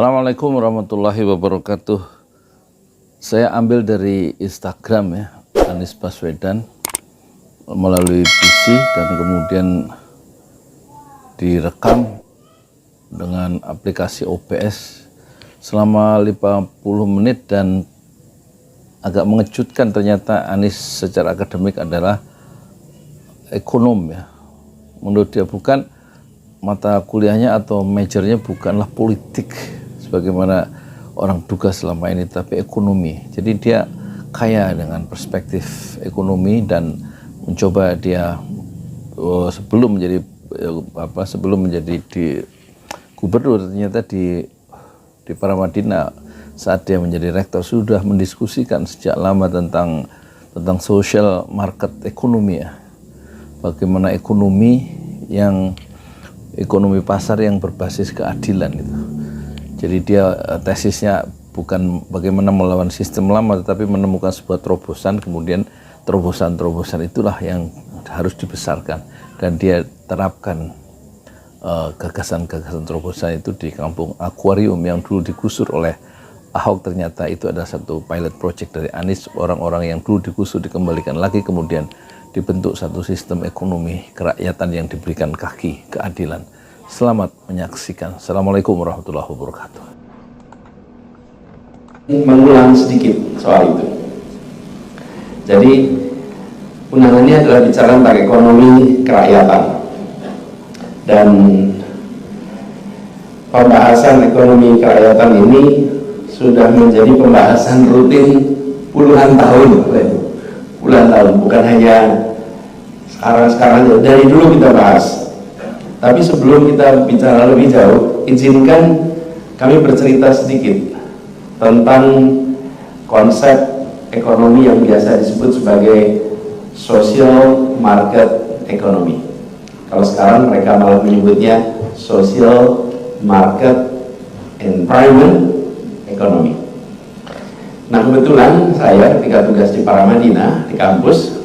Assalamualaikum warahmatullahi wabarakatuh. Saya ambil dari Instagram ya, Anies Baswedan melalui PC dan kemudian direkam dengan aplikasi OBS selama 50 menit dan agak mengejutkan, ternyata Anies secara akademik adalah ekonom ya. Menurut dia bukan mata kuliahnya atau majornya bukanlah politik sebagaimana orang duga selama ini, tapi ekonomi. Jadi dia kaya dengan perspektif ekonomi dan mencoba dia sebelum menjadi di gubernur, ternyata di Paramadina saat dia menjadi rektor sudah mendiskusikan sejak lama tentang social market ekonomi ya. Bagaimana ekonomi pasar yang berbasis keadilan gitu. Jadi dia tesisnya bukan bagaimana melawan sistem lama, tetapi menemukan sebuah terobosan, kemudian terobosan itulah yang harus dibesarkan, dan dia terapkan gagasan-gagasan terobosan itu di kampung akuarium yang dulu digusur oleh Ahok. Ternyata itu adalah satu pilot project dari Anies, orang-orang yang dulu digusur dikembalikan lagi, kemudian dibentuk satu sistem ekonomi kerakyatan yang diberikan kaki keadilan. Selamat menyaksikan. Assalamualaikum warahmatullahi wabarakatuh. Mengulang sedikit soal itu. Jadi undangannya adalah bicara tentang ekonomi kerakyatan, dan pembahasan ekonomi kerakyatan ini sudah menjadi pembahasan rutin puluhan tahun, bukan hanya sekarang, dari dulu kita bahas. Tapi sebelum kita bicara lebih jauh, izinkan kami bercerita sedikit tentang konsep ekonomi yang biasa disebut sebagai social market economy. Kalau sekarang mereka malah menyebutnya social market environment economy. Nah, kebetulan saya ketika tugas di Paramadina, di kampus,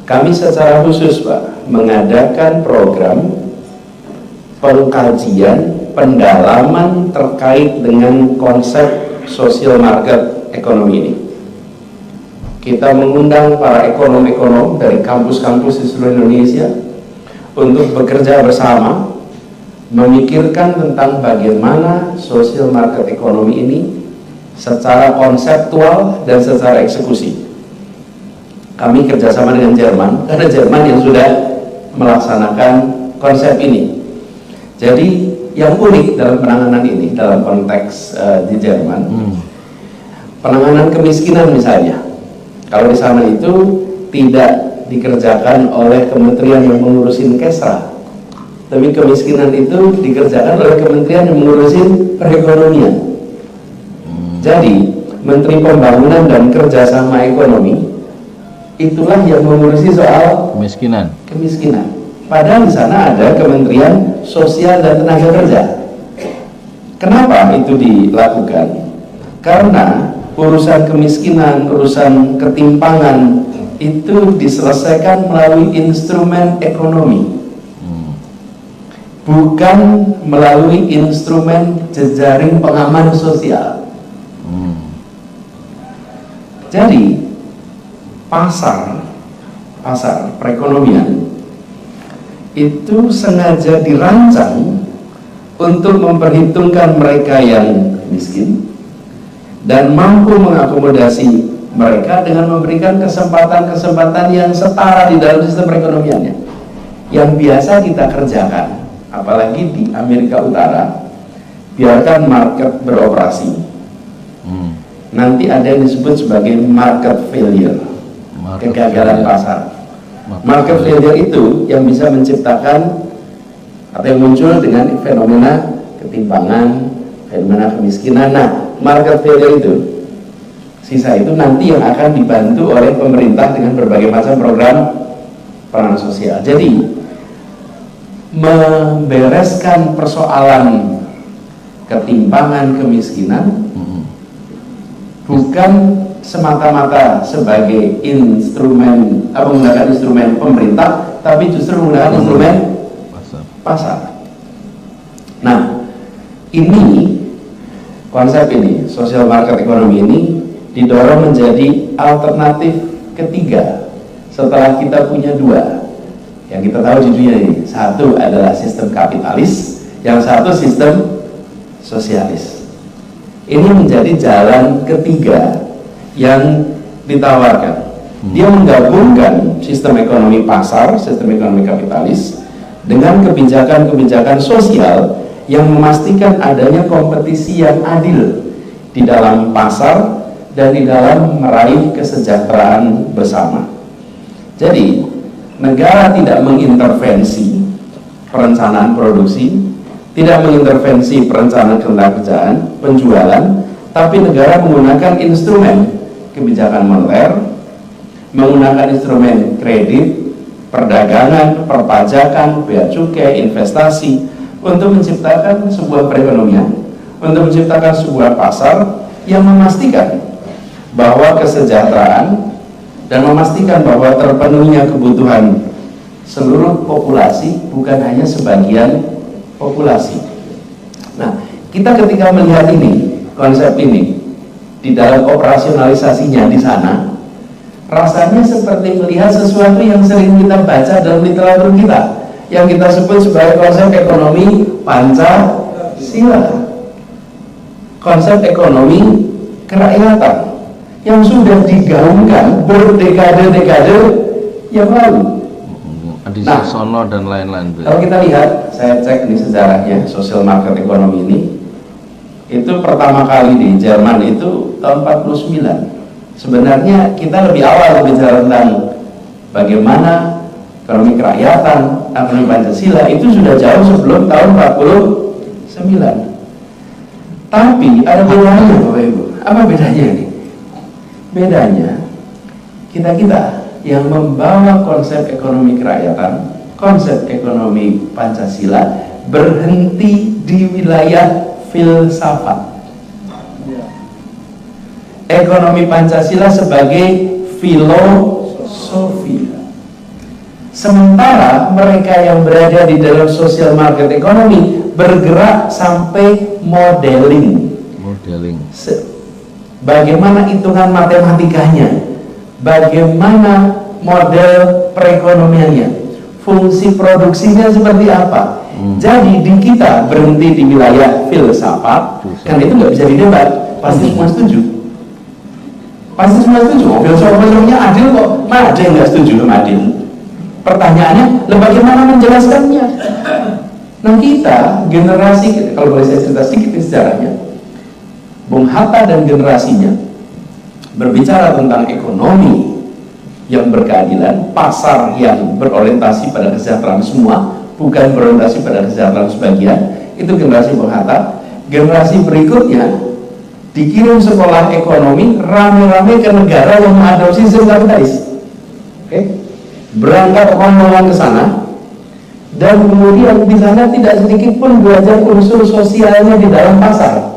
kami secara khusus Pak mengadakan program pengkajian, pendalaman terkait dengan konsep social market ekonomi ini. Kita mengundang para ekonom-ekonom dari kampus-kampus di seluruh Indonesia untuk bekerja bersama, memikirkan tentang bagaimana social market ekonomi ini secara konseptual dan secara eksekusi. Kami kerjasama dengan Jerman, karena Jerman yang sudah melaksanakan konsep ini. Jadi yang unik dalam penanganan ini, dalam konteks di Jerman, penanganan kemiskinan misalnya, kalau di sana itu tidak dikerjakan oleh kementerian yang mengurusin Kesra, tapi kemiskinan itu dikerjakan oleh kementerian yang mengurusin perekonomian. Jadi Menteri Pembangunan dan Kerjasama Ekonomi itulah yang mengurusi soal kemiskinan. Padahal di sana ada Kementerian Sosial dan Tenaga Kerja. Kenapa itu dilakukan? Karena urusan kemiskinan, urusan ketimpangan itu diselesaikan melalui instrumen ekonomi, bukan melalui instrumen jejaring pengaman sosial. Jadi pasar perekonomian itu sengaja dirancang untuk memperhitungkan mereka yang miskin dan mampu mengakomodasi mereka dengan memberikan kesempatan-kesempatan yang setara di dalam sistem perekonomiannya. Yang biasa kita kerjakan, apalagi di Amerika Utara, biarkan market beroperasi. Nanti ada yang disebut sebagai market failure, kegagalan pasar. Market failure itu yang bisa menciptakan atau yang muncul dengan fenomena ketimpangan, fenomena kemiskinan. Nah, market failure itu, sisa itu nanti yang akan dibantu oleh pemerintah dengan berbagai macam program peran sosial. Jadi membereskan persoalan ketimpangan kemiskinan bukan semata-mata sebagai instrumen menggunakan instrumen pemerintah, tapi justru menggunakan instrumen pasar. Nah, ini konsep ini, social market economy ini didorong menjadi alternatif ketiga setelah kita punya dua yang kita tahu di dunia ini. Satu adalah sistem kapitalis, yang satu sistem sosialis. Ini menjadi jalan ketiga yang ditawarkan. Dia menggabungkan sistem ekonomi pasar, sistem ekonomi kapitalis dengan kebijakan-kebijakan sosial yang memastikan adanya kompetisi yang adil di dalam pasar dan di dalam meraih kesejahteraan bersama. Jadi, negara tidak mengintervensi perencanaan produksi, tidak mengintervensi perencanaan ketenagakerjaan, penjualan, tapi negara menggunakan instrumen kebijakan moneter, menggunakan instrumen kredit, perdagangan, perpajakan, bea cukai, investasi untuk menciptakan sebuah perekonomian, untuk menciptakan sebuah pasar yang memastikan bahwa kesejahteraan dan memastikan bahwa terpenuhinya kebutuhan seluruh populasi, bukan hanya sebagian populasi. Nah, kita ketika melihat ini, konsep ini di dalam operasionalisasinya di sana, rasanya seperti melihat sesuatu yang sering kita baca dalam literatur kita, yang kita sebut sebagai konsep ekonomi Pancasila, konsep ekonomi kerakyatan yang sudah digaungkan berdekade-dekade yang lalu. Adi Sasono dan lain-lain. Kalau kita lihat, saya cek di sejarahnya social market economy ini, itu pertama kali di Jerman itu tahun 49. Sebenarnya kita lebih awal bicara tentang bagaimana ekonomi kerakyatan, ekonomi Pancasila itu sudah jauh sebelum tahun 49. Tapi ada bedanya, Bapak Ibu. Apa bedanya ini? Bedanya kita yang membawa konsep ekonomi kerakyatan, konsep ekonomi Pancasila berhenti di wilayah filsafat. Ekonomi Pancasila sebagai filosofi. Sementara mereka yang berada di dalam social market economy bergerak sampai modeling. Bagaimana hitungan matematikanya, bagaimana model perekonomiannya, fungsi produksinya seperti apa. Jadi di kita berhenti di wilayah filsafat, kan itu nggak bisa didebat, pasti semua setuju. Pasti semua setuju. Filsafat-filsafnya adil kok, mana ada yang nggak setuju sama adil? Pertanyaannya, bagaimana menjelaskannya? Nah kita, generasi, kalau boleh saya cerita sedikit sejarahnya, Bung Hatta dan generasinya berbicara tentang ekonomi yang berkeadilan, pasar yang berorientasi pada kesejahteraan semua, bukan berorientasi pada kesejahteraan sebagian. Itu generasi Bung Hatta. Generasi berikutnya dikirim sekolah ekonomi rame-rame ke negara yang mengadopsi sistem kapitalis. Berangkat rombongan ke sana, dan kemudian di sana tidak sedikit pun belajar unsur sosialnya di dalam pasar.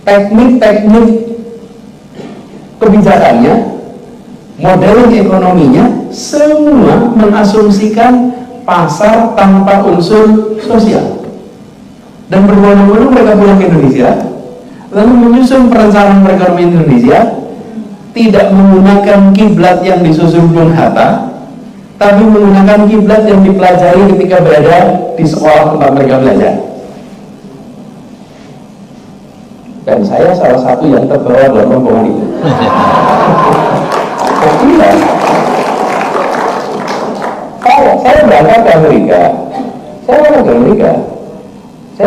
Teknik-teknik kebijakannya, modeling ekonominya, semua mengasumsikan pasar tanpa unsur sosial. Dan berbondong-bondong mereka pulang ke Indonesia, lalu menyusun perencanaan perekonomian Indonesia, tidak menggunakan kiblat yang disusun Bung Hatta, tapi menggunakan kiblat yang dipelajari ketika berada di sekolah tempat mereka belajar. Dan saya salah satu yang terbawa dalam rombongan itu. Saya berangkat ke Amerika. Saya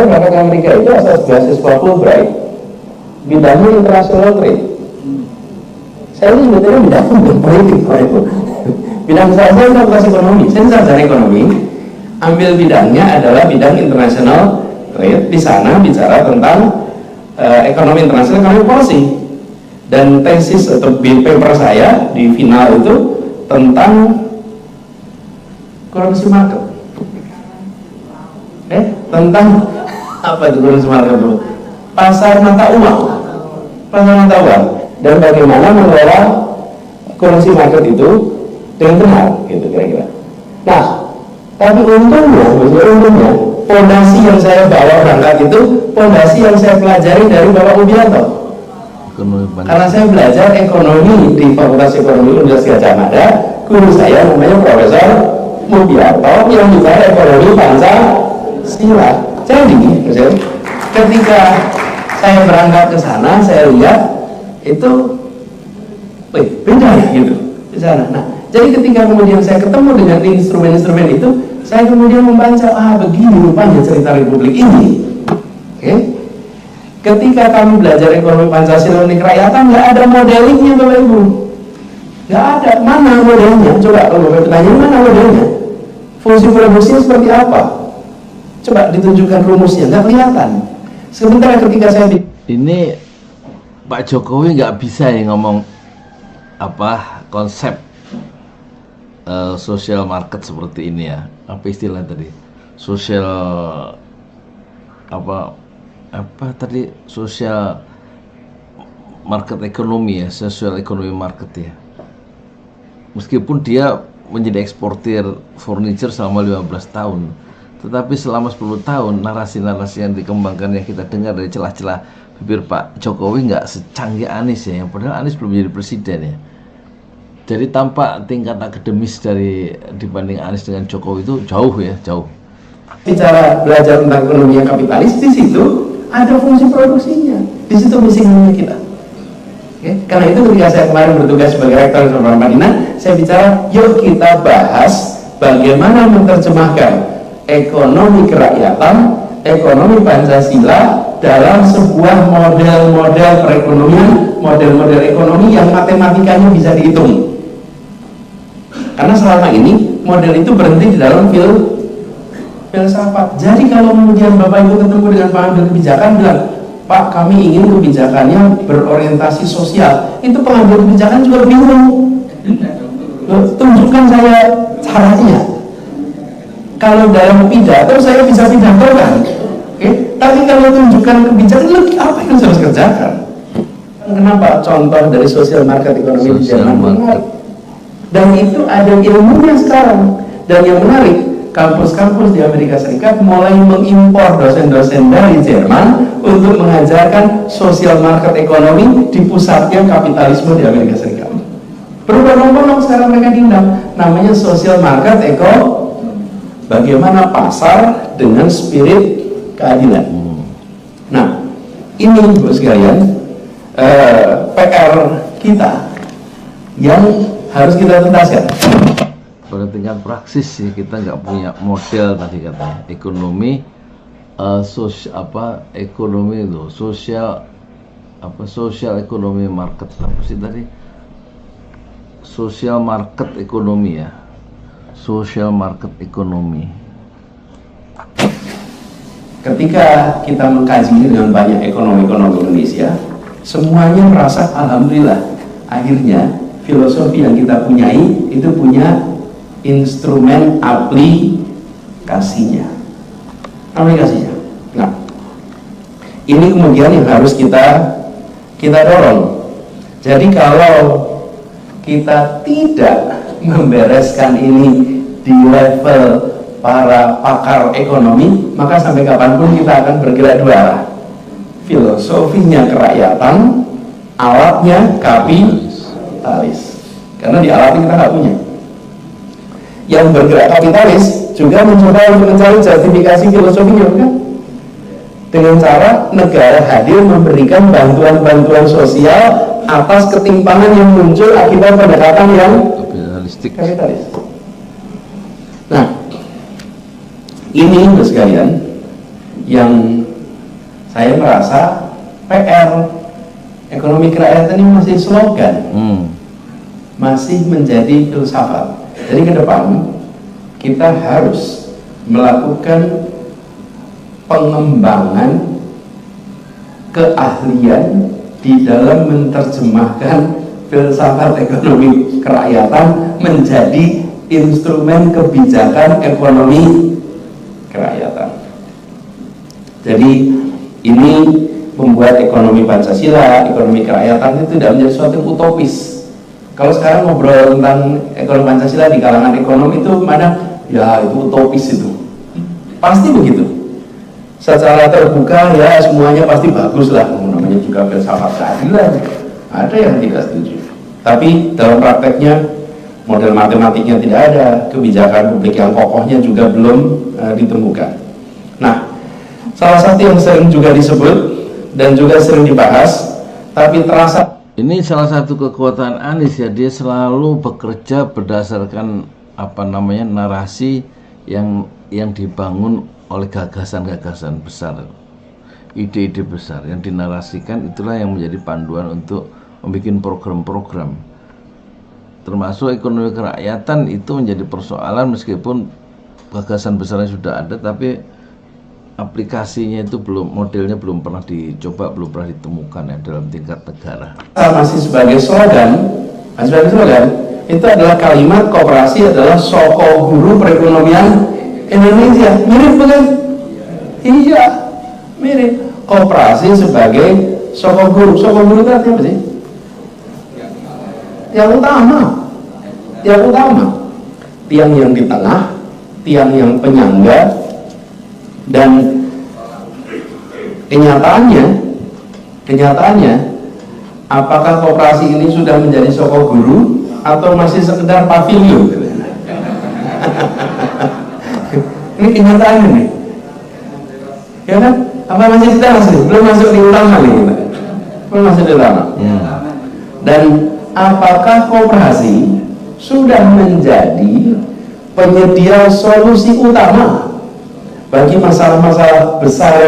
berangkat ke Amerika itu asal beasiswa Fulbright, bidangnya international trade. Saya ini sebetulnya bidang politik, bidang saya fakultas ekonomi. Saya sarjana ekonomi, ambil bidangnya adalah bidang international trade. Di sana bicara tentang ekonomi internasional, ekonomi policy. Dan tesis atau paper saya di final itu tentang currency market. Tentang apa itu currency market itu? Pasar mata uang. Dan bagaimana mengelola currency market itu dengan benar, gitu kira-kira. Nah, tapi untungnya, fondasi yang saya bawa berangkat itu fondasi yang saya pelajari dari Bapak Mubianto. Karena saya belajar ekonomi di Fakultas Ekonomi Universitas Gajah Mada, guru saya namanya Profesor Mubianto yang bicara ekonomi Pancasila. Jadi, ketika saya berangkat ke sana, saya lihat itu, beda ya gitu di sana. Nah, jadi ketika kemudian saya ketemu dengan instrumen-instrumen itu, saya kemudian membaca, begini rupanya cerita Republik ini. Oke. Ketika kami belajar ekonomi Pancasila dan kerakyatan, nggak ada modelingnya Bapak Ibu, nggak ada. Mana modelnya? Coba kalau Bapak tanya, mana modelnya? Fungsi produksinya seperti apa? Coba ditunjukkan rumusnya, nggak kelihatan. Sementara ketika saya ini Pak Jokowi nggak bisa ya ngomong konsep social market seperti ini ya, apa istilah tadi, social tadi, social market ekonomi ya, social economy market ya. Meskipun dia menjadi eksportir furniture selama 15 tahun, tetapi selama 10 tahun narasi-narasi yang dikembangkan yang kita dengar dari celah-celah bibir Pak Jokowi nggak secanggih Anies ya, yang padahal Anies belum jadi presiden ya. Jadi tampak tingkat akademis dibanding Anies dengan Jokowi itu jauh ya, jauh. Bicara belajar tentang ekonomi yang kapitalis, di situ ada fungsi produksinya, di situ misinya kita. Oke? Karena itu ketika saya kemarin bertugas sebagai rektor di Universitas Madinah, saya bicara, yuk kita bahas bagaimana menerjemahkan ekonomi kerakyatan, ekonomi Pancasila dalam sebuah model-model perekonomian, model-model ekonomi yang matematikanya bisa dihitung. Karena selama ini model itu berhenti di dalam filsafat. Jadi kalau kemudian Bapak Ibu ketemu dengan pengambil kebijakan bilang, Pak, kami ingin kebijakannya berorientasi sosial, itu pengambil kebijakan juga bingung. Tunjukkan saya caranya. Kalau dalam pidato saya bisa pidatokan, tapi kalau tunjukkan kebijakan, apa yang saya harus kerjakan? Kenapa contoh dari social market ekonomi di Jerman? Dan itu ada ilmunya sekarang. Dan yang menarik, kampus-kampus di Amerika Serikat mulai mengimpor dosen-dosen dari Jerman untuk mengajarkan social market ekonomi di pusatnya kapitalisme di Amerika Serikat. Berbondong-bondong sekarang mereka diundang, namanya social market bagaimana pasar dengan spirit keadilan. Nah, ini Ibu sekalian, PR kita yang harus kita tuntaskan. Pada tingkat praksis sih kita nggak punya model tadi katanya ekonomi ekonomi itu social ekonomi market apa sih tadi, social market ekonomi ya, social market ekonomi. Ketika kita mengkaji dengan banyak ekonomi Indonesia, semuanya merasa alhamdulillah akhirnya filosofi yang kita punyai itu punya instrumen aplikasinya. Nah, ini kemudian yang harus kita dorong. Jadi kalau kita tidak membereskan ini di level para pakar ekonomi, maka sampai kapanpun kita akan bergerak dua arah. Filosofinya kerakyatan, alatnya kapitalis. Karena di alat kita nggak punya. Yang bergerak kapitalis juga mencoba untuk mencari justifikasi filosofinya, kan? Dengan cara negara hadir memberikan bantuan-bantuan sosial atas ketimpangan yang muncul akibat pendekatan yang kapitalis. Nah, ini sekalian yang saya merasa PR ekonomi kerakyatan ini masih slogan, masih menjadi filsafat. Jadi ke depan kita harus melakukan pengembangan keahlian di dalam menerjemahkan filsafat ekonomi kerakyatan menjadi instrumen kebijakan ekonomi kerakyatan. Jadi ini membuat ekonomi Pancasila, ekonomi kerakyatan itu tidak menjadi suatu yang utopis. Kalau sekarang ngobrol tentang ekonomi Pancasila di kalangan ekonomi itu mana? Ya itu utopis itu. Pasti begitu. secara terbuka ya semuanya pasti bagus lah, namanya juga filsafat keadilan. Ada yang tidak setuju, tapi dalam prakteknya model matematiknya tidak ada, kebijakan publik yang kokohnya juga belum ditemukan. Nah, salah satu yang sering juga disebut dan juga sering dibahas, tapi terasa ini salah satu kekuatan Anies ya, dia selalu bekerja berdasarkan narasi yang dibangun oleh gagasan-gagasan besar, ide-ide besar yang dinarasikan, itulah yang menjadi panduan untuk membuat program-program, termasuk ekonomi kerakyatan. Itu menjadi persoalan meskipun gagasan besarnya sudah ada, tapi aplikasinya itu modelnya belum pernah dicoba, belum pernah ditemukan ya dalam tingkat negara. Masih sebagai slogan, itu adalah kalimat koperasi adalah soko guru perekonomian Indonesia. Mirip bukan? Iya, mirip. Koperasi sebagai soko guru. Soko guru itu artinya apa sih? Yang utama. Tiang yang di tengah, tiang yang penyangga, dan kenyataannya apakah koperasi ini sudah menjadi soko guru atau masih sekedar pavilion? Ini kenyataannya nih, ya kan? Apa masih di tanah sih? Belum masuk di utama nih, belum masuk di utama. Dan apakah koperasi sudah menjadi penyedia solusi utama bagi masalah-masalah besar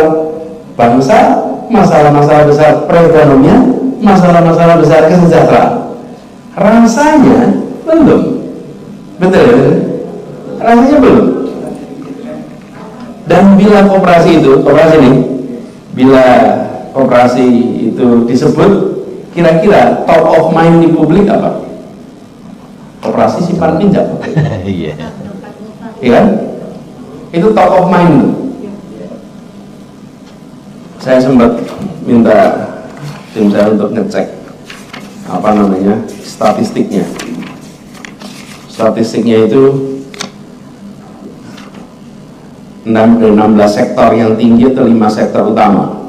bangsa, masalah-masalah besar perekonomian, masalah-masalah besar kesejahteraan? Rasanya belum. Betul ya? Rasanya belum. Dan bila koperasi itu disebut, kira-kira top of mind di publik apa? Koperasi simpan pinjam. Iya. Iya kan? Itu top of mind. Saya sempat minta tim saya untuk ngecek statistiknya. Statistiknya itu 16 sektor yang tinggi itu 5 sektor utama.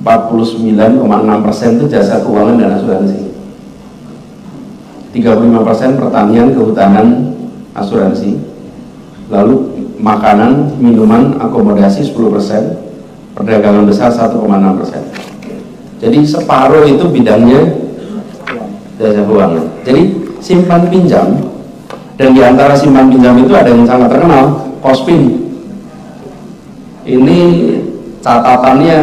49,6% itu jasa keuangan dan asuransi. 35% pertanian, kehutanan, asuransi. Lalu makanan, minuman, akomodasi 10%, perdagangan besar 1,6%. Jadi separuh itu bidangnya jasa keuangan. Jadi simpan pinjam, dan di antara simpan pinjam itu ada yang sangat terkenal, Kospin. Ini catatannya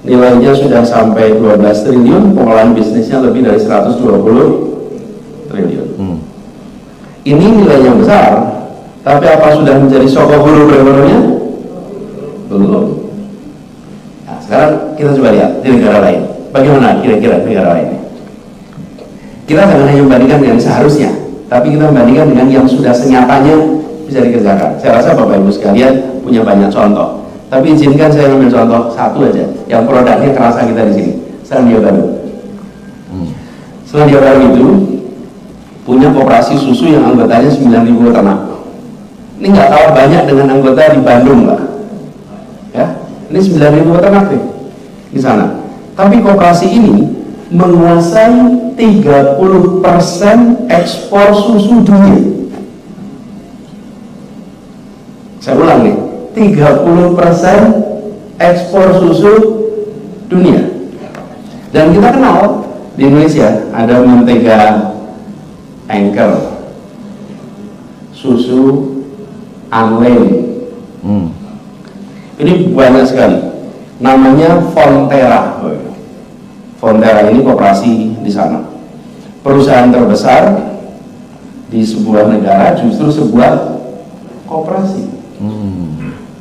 nilainya sudah sampai 12 triliun, pengelolaan bisnisnya lebih dari 120 triliun. Ini nilainya besar, tapi apa sudah menjadi soko guru perekonomian? Belum. Nah, sekarang kita coba lihat di negara lain. Bagaimana kira-kira negara lain? Kita jangan hanya membandingkan dengan seharusnya, tapi kita membandingkan dengan yang sudah senyatanya bisa dikerjakan. Saya rasa Bapak Ibu sekalian punya banyak contoh, tapi izinkan saya ambil contoh satu aja, yang produknya kerasa kita di sini. Selandia Baru. Selandia Baru itu punya koperasi susu yang anggotanya 9.000 ternak. Ini nggak kalah banyak dengan anggota di Bandung, Pak. Ya, ini 9.000 ternak nih di sana. Tapi koperasi ini menguasai 30% ekspor susu dunia. Saya ulang nih, 30% ekspor susu dunia. Dan kita kenal di Indonesia ada mentega Anchor, susu Anlene. Ini banyak sekali. Namanya Fonterra. Fonterra ini koperasi di sana. Perusahaan terbesar di sebuah negara justru sebuah koperasi.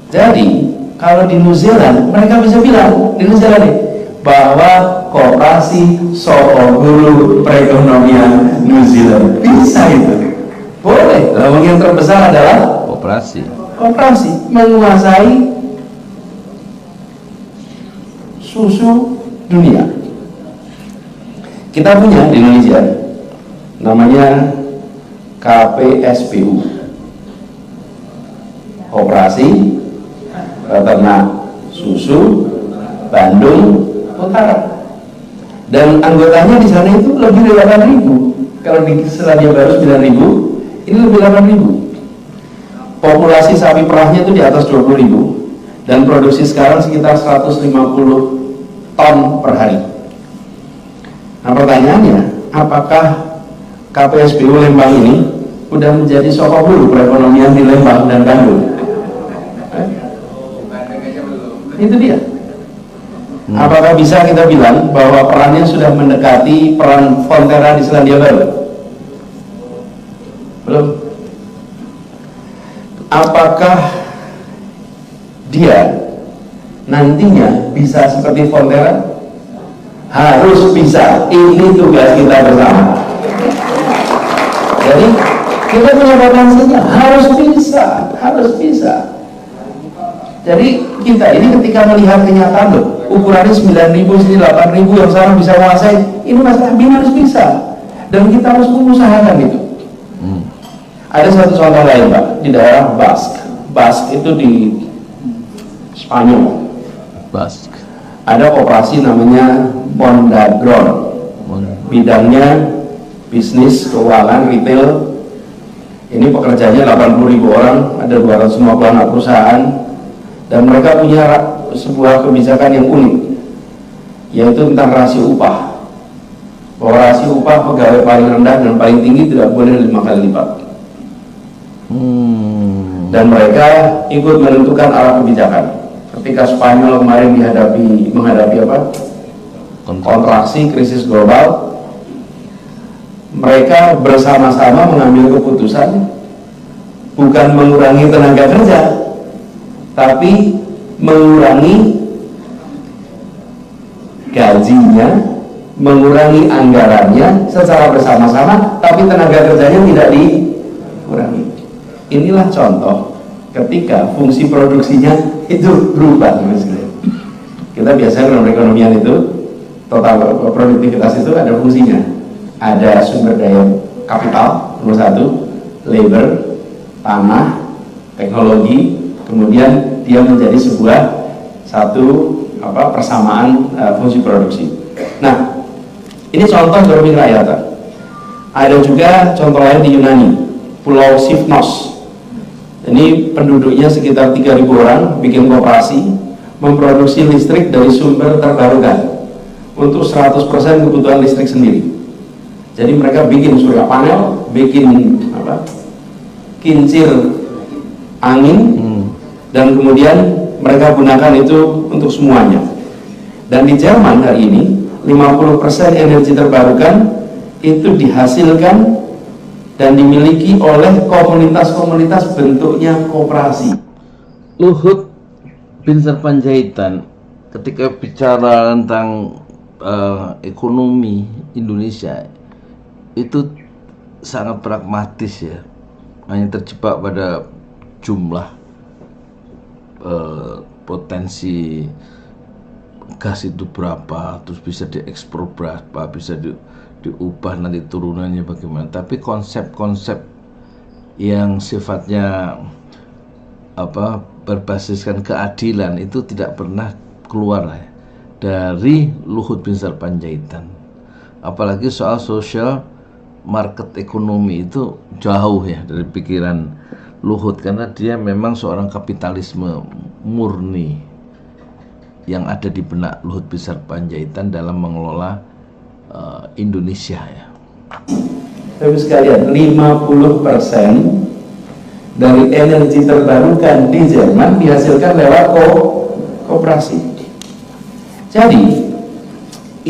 Jadi kalau di New Zealand mereka bisa bilang di New Zealand nih, bahwa koperasi soko guru perekonomian New Zealand. Bisa itu. Boleh. Lalu yang terbesar adalah Koperasi menguasai susu dunia. Kita punya di Indonesia namanya KPSPU, Koperasi, Peternak Susu, Bandung Utara. Dan anggotanya di sana itu lebih dari 8.000. Kalau di Selandia Baru 9.000, ini lebih 8.000. Populasi sapi perahnya itu di atas 20.000 dan produksi sekarang sekitar 150 ton per hari. Nah pertanyaannya, apakah KPSBU Lembang ini udah menjadi sokok dulu perekonomian di Lembang dan Bandung? Itu dia. Apakah bisa kita bilang bahwa perannya sudah mendekati peran Fonterra di Selandia Baru? Belum. Apakah dia nantinya bisa seperti Fonterra? Harus bisa. Ini tugas kita bersama. Jadi kita punya potensinya, harus bisa, harus bisa. Jadi kita ini ketika melihat kenyataan loh, ukurannya 9.000, sini 8.000, yang sekarang bisa menguasai, ini masalah BIN harus bisa. Dan kita harus mengusahakan itu. Ada satu contoh lain Pak, di daerah Basque. Basque itu di Spanyol. Basque. Ada koperasi namanya Mondadron. Bidangnya bisnis, keuangan, retail. Ini pekerjanya 80.000 orang, ada 250 anak perusahaan. Dan mereka punya sebuah kebijakan yang unik, yaitu tentang rasio upah. Bahwa rasio upah pegawai paling rendah dan paling tinggi tidak boleh 5 kali lipat. Dan mereka ikut menentukan arah kebijakan. Ketika Spanyol kemarin menghadapi kontraksi, krisis global, mereka bersama-sama mengambil keputusan bukan mengurangi tenaga kerja, tapi mengurangi gajinya, mengurangi anggarannya secara bersama-sama, tapi tenaga kerjanya tidak dikurangi. Inilah contoh ketika fungsi produksinya itu berubah. Kita biasanya dalam perekonomian itu total produktivitas itu ada fungsinya. Ada sumber daya kapital nomor 1, labor, tanah, teknologi, kemudian dia menjadi satu persamaan fungsi produksi. Nah, ini contoh ekonomi kerakyatan. Ada juga contoh lain di Yunani, Pulau Sifnos. Ini penduduknya sekitar 3.000 orang, bikin koperasi, memproduksi listrik dari sumber terbarukan untuk 100% kebutuhan listrik sendiri. Jadi mereka bikin surya panel, bikin kincir angin, dan kemudian mereka gunakan itu untuk semuanya. Dan di Jerman hari ini 50% energi terbarukan itu dihasilkan dan dimiliki oleh komunitas-komunitas bentuknya koperasi. Luhut Binsar Panjaitan ketika bicara tentang ekonomi Indonesia itu sangat pragmatis ya, hanya terjebak pada jumlah potensi gas itu berapa, terus bisa diekspor berapa, bisa diubah nanti turunannya bagaimana. Tapi konsep-konsep yang sifatnya berbasiskan keadilan itu tidak pernah keluar ya, dari Luhut Binsar Panjaitan. Apalagi soal social market ekonomi itu jauh ya dari pikiran Luhut, karena dia memang seorang kapitalisme murni yang ada di benak Luhut Binsar Panjaitan dalam mengelola Indonesia ya. Tapi sekalian 50% dari energi terbarukan di Jerman dihasilkan lewat koperasi. Jadi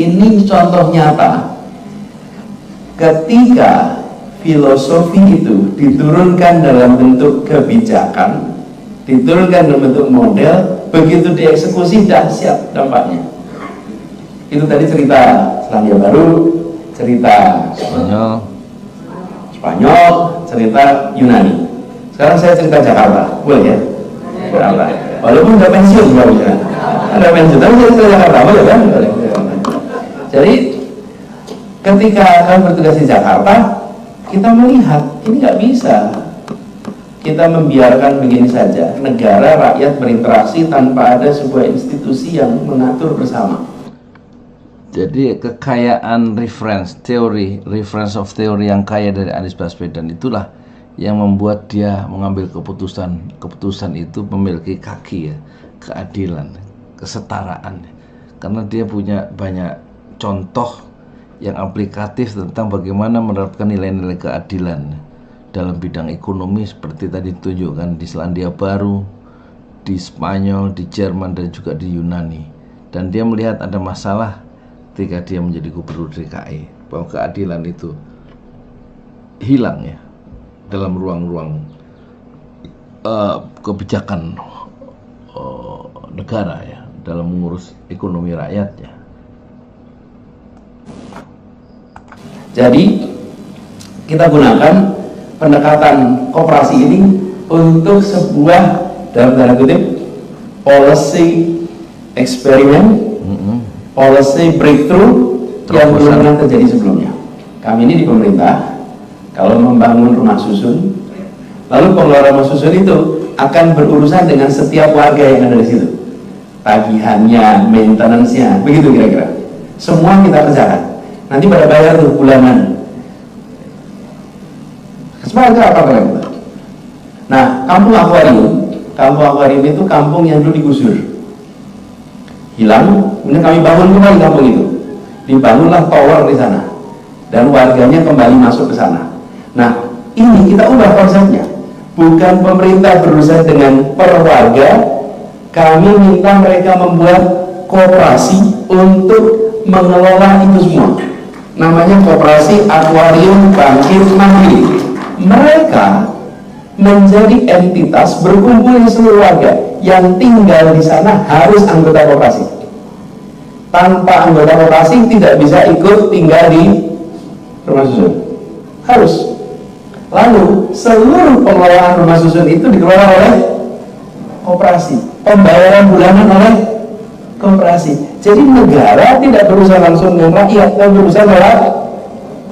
ini contoh nyata ketika filosofi itu diturunkan dalam bentuk kebijakan, diturunkan dalam bentuk model, begitu dieksekusi dahsyat dampaknya. Itu tadi cerita Selandia Baru, cerita Spanyol, cerita Yunani. Sekarang saya cerita Jakarta, boleh ya? Jakarta. Walaupun nggak pensiun barunya, ada pensiun, tapi saya cerita Jakarta, boleh kan? Jadi ketika kami bertugas di Jakarta, kita melihat ini nggak bisa. kita membiarkan begini saja, negara rakyat berinteraksi tanpa ada sebuah institusi yang mengatur bersama. Jadi kekayaan reference of theory yang kaya dari Anies Baswedan itulah yang membuat dia mengambil keputusan itu memiliki kaki ya, keadilan, kesetaraan. Karena dia punya banyak contoh yang aplikatif tentang bagaimana menerapkan nilai-nilai keadilan dalam bidang ekonomi seperti tadi ditunjukkan di Selandia Baru, di Spanyol, di Jerman, dan juga di Yunani. Dan dia melihat ada masalah ketika dia menjadi gubernur DKI, bahwa keadilan itu hilang ya dalam ruang-ruang kebijakan negara ya, dalam mengurus ekonomi rakyatnya. Jadi kita gunakan pendekatan koperasi ini untuk sebuah dalam tanda kutip policy eksperimen, policy breakthrough yang belum pernah terjadi sebelumnya. Kami ini di pemerintah kalau membangun rumah susun, lalu pengelola rumah susun itu akan berurusan dengan setiap warga yang ada di situ, tagihannya, maintenance-nya, begitu kira-kira. Semua kita kerjakan. Nanti pada bayar tuh bulanan. Sebenarnya apa kalian? Nah, kampung akuarium itu kampung yang dulu digusur, hilang, kemudian kami bangun kembali kampung itu. Dibangunlah tower di sana, dan warganya kembali masuk ke sana. Nah, ini kita ubah konsepnya. Bukan pemerintah berurusan dengan per warga, kami minta mereka membuat koperasi untuk mengelola itu semua. Namanya Koperasi Akuarium Bangkit Mandiri. Mereka menjadi entitas berkumpul di seluruh warga yang tinggal di sana harus anggota koperasi. Tanpa anggota koperasi tidak bisa ikut tinggal di rumah susun. Harus. Lalu seluruh pengelolaan rumah susun itu dikelola oleh koperasi. Pembayaran bulanan oleh koperasi. Jadi negara tidak berurusan langsung dengan rakyat, tapi berurusan lewat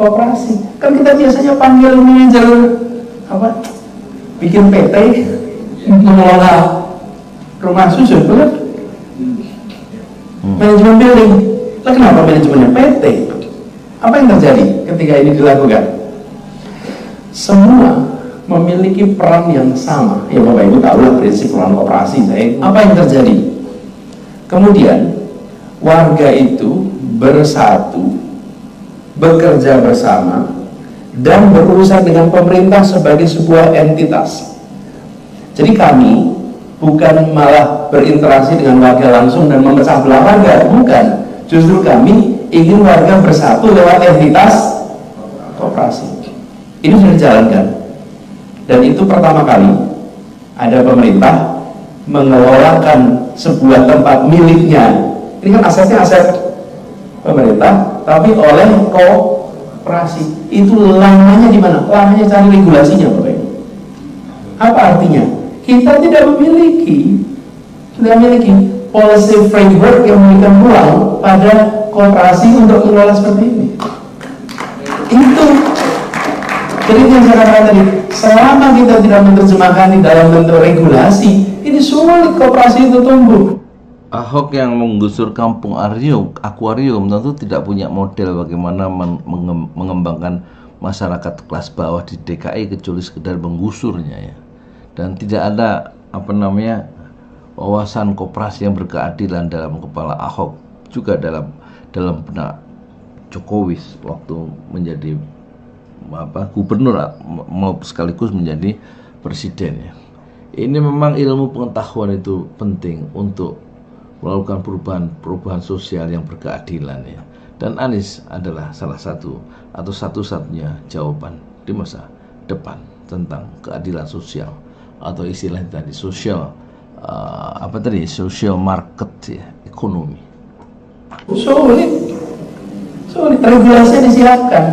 koperasi. Kan kita biasanya panggil manajer apa? Bikin PT mengelola rumah susun, benar? Manajemen building. Lah kenapa manajemennya PT? Apa yang terjadi ketika ini dilakukan? Semua memiliki peran yang sama. Ya Bapak Ibu tahu lah prinsip peran koperasi. Apa yang terjadi? Kemudian warga itu bersatu, bekerja bersama, dan berurusan dengan pemerintah sebagai sebuah entitas. Jadi kami bukan malah berinteraksi dengan warga langsung dan memecah belah warga, bukan. Justru kami ingin warga bersatu lewat entitas koperasi. Ini sudah dijalankan, dan itu pertama kali ada pemerintah mengelolakan sebuah tempat miliknya. Ini kan asetnya aset pemerintah, tapi oleh koperasi. Itu lamanya di mana? Lamanya cari regulasinya, Bapak Ibu. Apa artinya? Kita tidak memiliki policy framework yang memberikan ruang pada koperasi untuk mengelola seperti ini. Itu. Jadi yang saya katakan tadi, selama kita tidak menerjemahkan di dalam bentuk regulasi, ini sulit koperasi itu tumbuh. Ahok yang menggusur kampung akuarium tentu tidak punya model bagaimana mengembangkan masyarakat kelas bawah di DKI kecuali sekedar menggusurnya ya. Dan tidak ada wawasan koperasi yang berkeadilan dalam kepala Ahok, juga dalam benak Jokowi waktu menjadi gubernur mau sekaligus menjadi presiden ya. Ini memang ilmu pengetahuan itu penting untuk melakukan perubahan sosial yang berkeadilan ya. Dan Anies adalah salah satu atau satu-satunya jawaban di masa depan tentang keadilan sosial, atau istilahnya tadi social market ya, ekonomi. Sulit regulasinya disiapkan.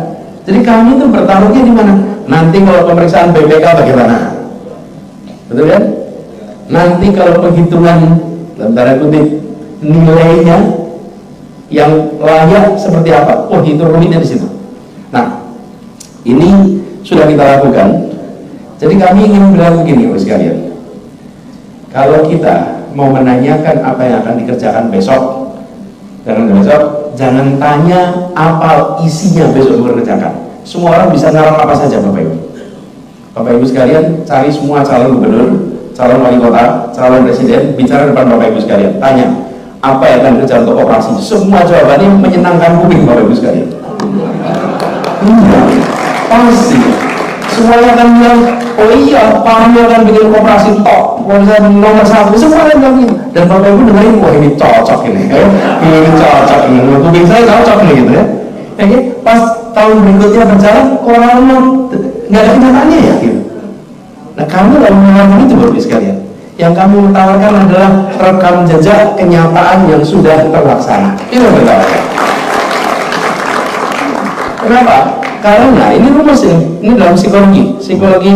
Jadi kami itu bertaruhnya di mana? Nanti kalau pemeriksaan BPK bagaimana? Betul kan? Nanti kalau penghitungan dalam tanda kutip nilainya yang layak seperti apa? Oh, itu rumitnya di situ. Nah, ini sudah kita lakukan. Jadi kami ingin bilang begini Bapak sekalian, kalau kita mau menanyakan apa yang akan dikerjakan besok, jangan tanya apa isinya besok dikerjakan. Semua orang bisa ngarang apa saja Bapak Ibu. Bapak Ibu sekalian, cari semua calon gubernur, calon wali kota, calon presiden, bicara depan Bapak Ibu sekalian, tanya apa yang akan kerja untuk operasi. Semua jawabannya menyenangkan kuping Bapak Ibu sekalian. Pasti semuanya akan bilang, oh iya, kami akan bikin operasi top, nomor 1, semua akan bilang gitu. Dan Bapak Ibu dengerin, wah ini cocok ini, ini cocok ini, kuping saya cocok nih gitu ya. Oke, pas tahun berikutnya berjalan, orang-orang nggak ada kenyataannya ya gitu. Nah kamu lalu mengatakan itu Bapak Ibu sekalian. Yang kamu tawarkan adalah rekam jejak kenyataan yang sudah terlaksana. Itu yang ditawarkan. Kenapa? Karena ini rumus ini dalam psikologi 101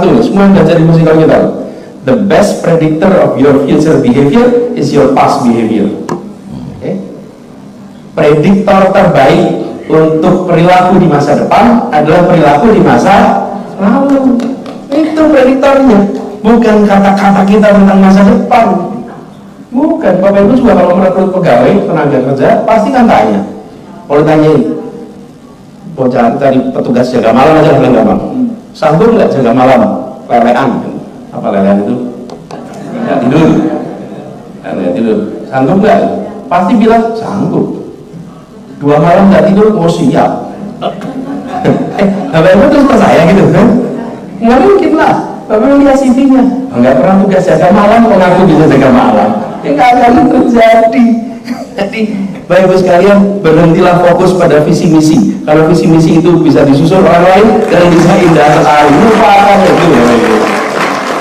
ini, semua yang belajar di psikologi tahu. The best predictor of your future behavior is your past behavior. Okay? Prediktor terbaik untuk perilaku di masa depan adalah perilaku di masa lalu. Itu prediktornya, bukan kata-kata kita tentang masa depan. Bukan. Bapak Ibu juga kalau merekrut pegawai tenaga kerja pasti kan tanya. Kalau tanyain, bocah tadi petugas jaga malam aja paling gampang. Sanggup nggak jaga malam? Lelean. Apa lelean itu? Nggak tidur. Nggak tidur. Sanggup nggak? Pasti bilang sanggup. 2 malam nggak tidur, oh siap. Bapak Ibu terus percaya gitu kan? Nggak mungkin lah. Bapak Ibu lihat CV-nya, nggak pernah tugas jaga malam, kok ngaku bisa jaga malam? Nggak akan terjadi. Jadi Bapak Ibu sekalian, berhentilah fokus pada visi misi. Kalau visi misi itu bisa disusul orang lain dan bisa indah sekali, lupakan itu ya Bapak Ibu.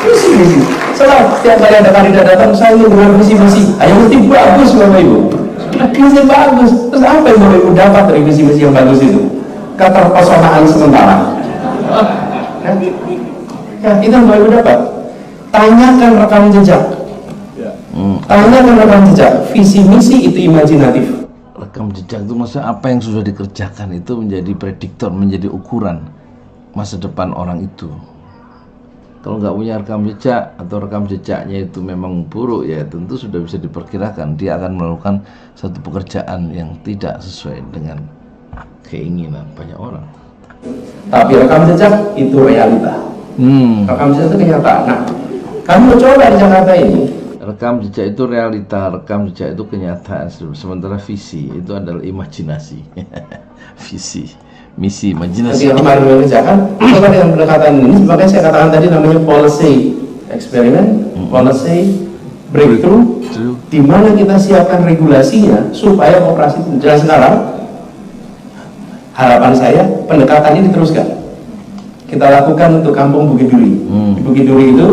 Visi misi. Setelah setiap kali ada kandidat datang, saya ingin dengan visi misi. Ayo mesti bagus Bapak Ibu. Visi bagus. Terus apa yang Bapak Ibu dapat dari visi misi yang bagus itu? Keterpesonaan sementara. Ya, itu yang Bapak Ibu dapat. Tanyakan rekam jejak. Tanyakan rekam jejak. Visi misi itu imajinatif. Rekam jejak itu maksudnya apa yang sudah dikerjakan itu menjadi prediktor, menjadi ukuran masa depan orang itu. Kalau nggak punya rekam jejak atau rekam jejaknya itu memang buruk, ya tentu sudah bisa diperkirakan dia akan melakukan satu pekerjaan yang tidak sesuai dengan keinginan banyak orang. Tapi rekam jejak itu realita. Rekam jejak itu kenyataan. Nah, kamu coba di Jakarta ini. Rekam jejak itu realita, rekam jejak itu kenyataan. Sementara visi itu adalah imajinasi. Visi, misi, imajinasi. Ketika kemarin mengerjakan, coba dengan pendekatan ini, makanya saya katakan tadi namanya policy experiment, policy breakthrough, di mana kita siapkan regulasinya supaya operasi berjalan sekarang. Harapan saya pendekatan ini diteruskan. Kita lakukan untuk kampung Bukit Duri. Di Bukit Duri itu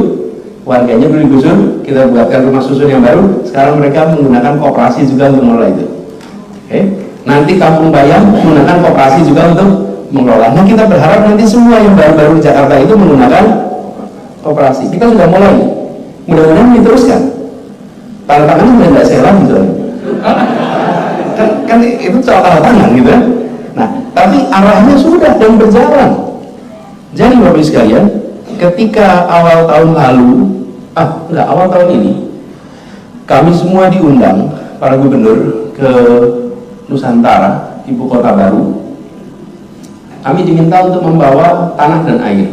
warganya dulu digusur, kita buatkan rumah susun yang baru. Sekarang mereka menggunakan koperasi juga untuk mengelola itu. Oke. Nanti Kampung Bayam menggunakan koperasi juga untuk mengelola. Nah, kita berharap nanti semua yang baru-baru di Jakarta itu menggunakan koperasi. Kita sudah mulai. Mudah-mudahan diteruskan. Tanda tangannya sudah tidak saya lagi kan itu soal tanda tangan gitu ya. Nah, tapi arahnya sudah dan berjalan. Jadi Bapak Ibu sekalian, ketika awal tahun lalu, awal tahun ini, kami semua diundang para gubernur ke Nusantara, ibu kota baru. Kami diminta untuk membawa tanah dan air.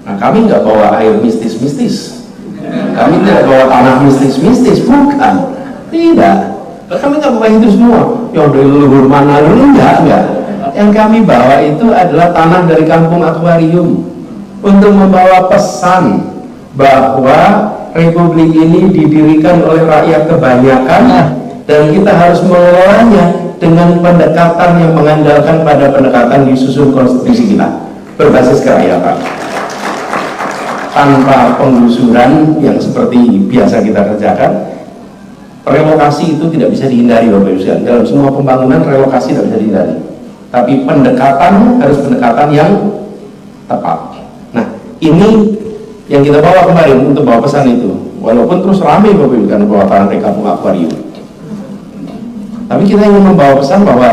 Nah, kami nggak bawa air mistis-mistis. Kami tidak bawa tanah mistis-mistis, bukan. Tidak. Kami nggak bawa itu semua. Ya dari leluhur mana dulu, enggak. Yang kami bawa itu adalah tanah dari kampung akuarium untuk membawa pesan bahwa Republik ini didirikan oleh rakyat kebanyakan dan kita harus mengelolanya dengan pendekatan yang mengandalkan pada pendekatan disusun konstitusi kita berbasis kerakyatan, tanpa penggusuran yang seperti biasa kita kerjakan. Relokasi itu tidak bisa dihindari Bapak Ibu sekalian. Dalam semua pembangunan relokasi tidak bisa dihindari. Tapi pendekatan harus pendekatan yang tepat. Nah, ini yang kita bawa kemarin untuk bawa pesan itu. Walaupun terus ramai Bapak Ibu karena bawa tanah dari kampung akuarium. Tapi kita ingin membawa pesan bahwa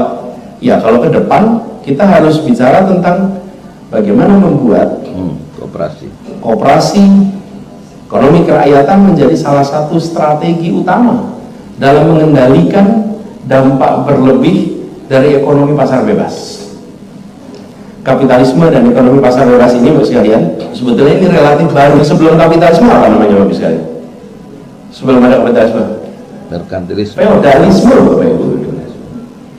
ya kalau ke depan kita harus bicara tentang bagaimana membuat koperasi ekonomi kerakyatan menjadi salah satu strategi utama dalam mengendalikan dampak berlebih dari ekonomi pasar bebas. Kapitalisme dan ekonomi pasar bebas ini, Bapak sekalian, sebetulnya ini relatif baru. Sebelum kapitalisme apa namanya, Bapak sekalian? Sebelum ada kapitalisme? Merkantilisme. Feodalisme, Bapak Ibu.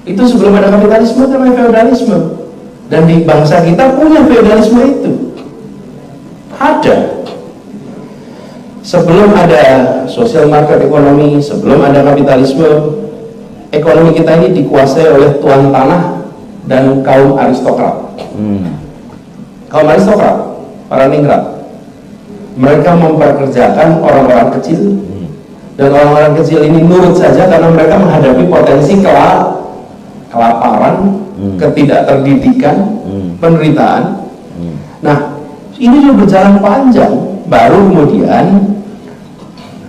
Itu sebelum ada kapitalisme namanya feodalisme. Dan di bangsa kita punya feodalisme itu. Ada. Sebelum ada social market ekonomi, sebelum ada kapitalisme, ekonomi kita ini dikuasai oleh tuan tanah dan kaum aristokrat. Kaum aristokrat, para ningrat, mereka memperkerjakan orang-orang kecil, dan orang-orang kecil ini nurut saja karena mereka menghadapi potensi kelaparan, ketidakterdidikan, penderitaan. Nah, ini sudah berjalan panjang. Baru kemudian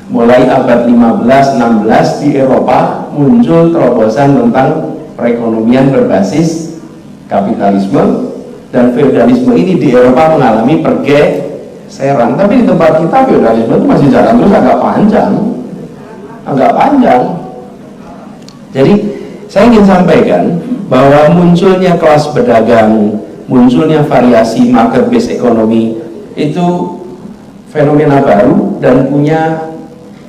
mulai abad 15-16 di Eropa muncul terobosan tentang perekonomian berbasis kapitalisme, dan feodalisme ini di Eropa mengalami pergeseran. Tapi di tempat kita feodalisme itu masih jalan terus agak panjang. Jadi saya ingin sampaikan bahwa munculnya kelas pedagang, munculnya variasi market based ekonomi itu fenomena baru dan punya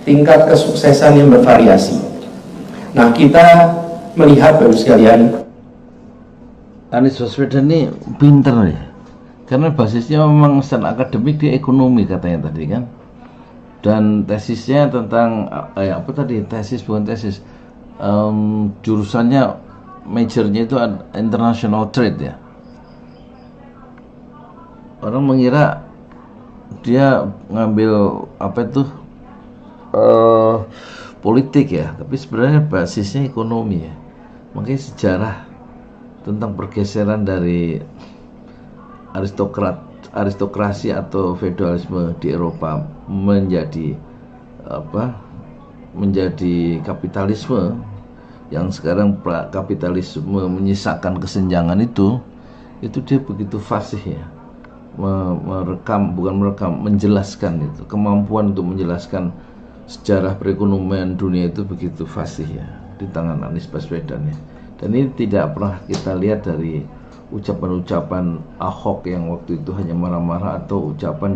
tingkat kesuksesan yang bervariasi. Nah, kita melihat, Bapak sekalian, Anies Baswedan ini pinter ya, karena basisnya memang secara akademik dia ekonomi katanya tadi kan, dan tesisnya tentang jurusannya majornya itu international trade ya. Orang mengira dia ngambil politik ya, tapi sebenarnya basisnya ekonomi ya. Makanya sejarah tentang pergeseran dari aristokrasi atau feodalisme di Eropa menjadi kapitalisme, yang sekarang kapitalisme menyisakan kesenjangan itu dia begitu fasih ya, menjelaskan itu, kemampuan untuk menjelaskan sejarah perekonomian dunia itu begitu fasih ya di tangan Anies Baswedan ya. Dan ini tidak pernah kita lihat dari ucapan-ucapan Ahok yang waktu itu hanya marah-marah, atau ucapan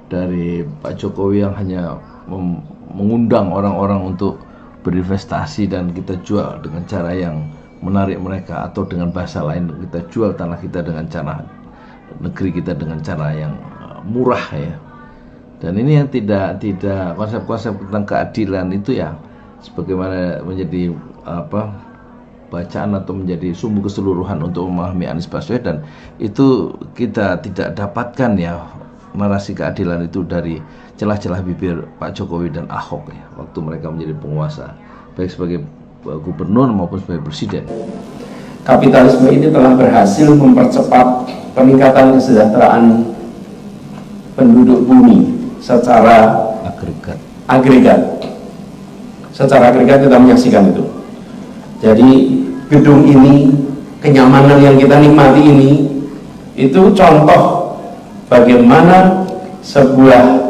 dari Pak Jokowi yang hanya mengundang orang-orang untuk berinvestasi dan kita jual dengan cara yang menarik mereka, atau dengan bahasa lain kita jual tanah kita dengan cara negeri kita dengan cara yang murah ya. Dan ini yang tidak konsep-konsep tentang keadilan itu ya, sebagaimana menjadi bacaan atau menjadi sumbu keseluruhan untuk memahami Anies Baswedan, itu kita tidak dapatkan ya narasi keadilan itu dari celah-celah bibir Pak Jokowi dan Ahok ya, waktu mereka menjadi penguasa, baik sebagai gubernur maupun sebagai presiden. Kapitalisme ini telah berhasil mempercepat peningkatan kesejahteraan penduduk bumi secara agregat. Secara agregat kita menyaksikan itu. Jadi gedung ini, kenyamanan yang kita nikmati ini, itu contoh bagaimana sebuah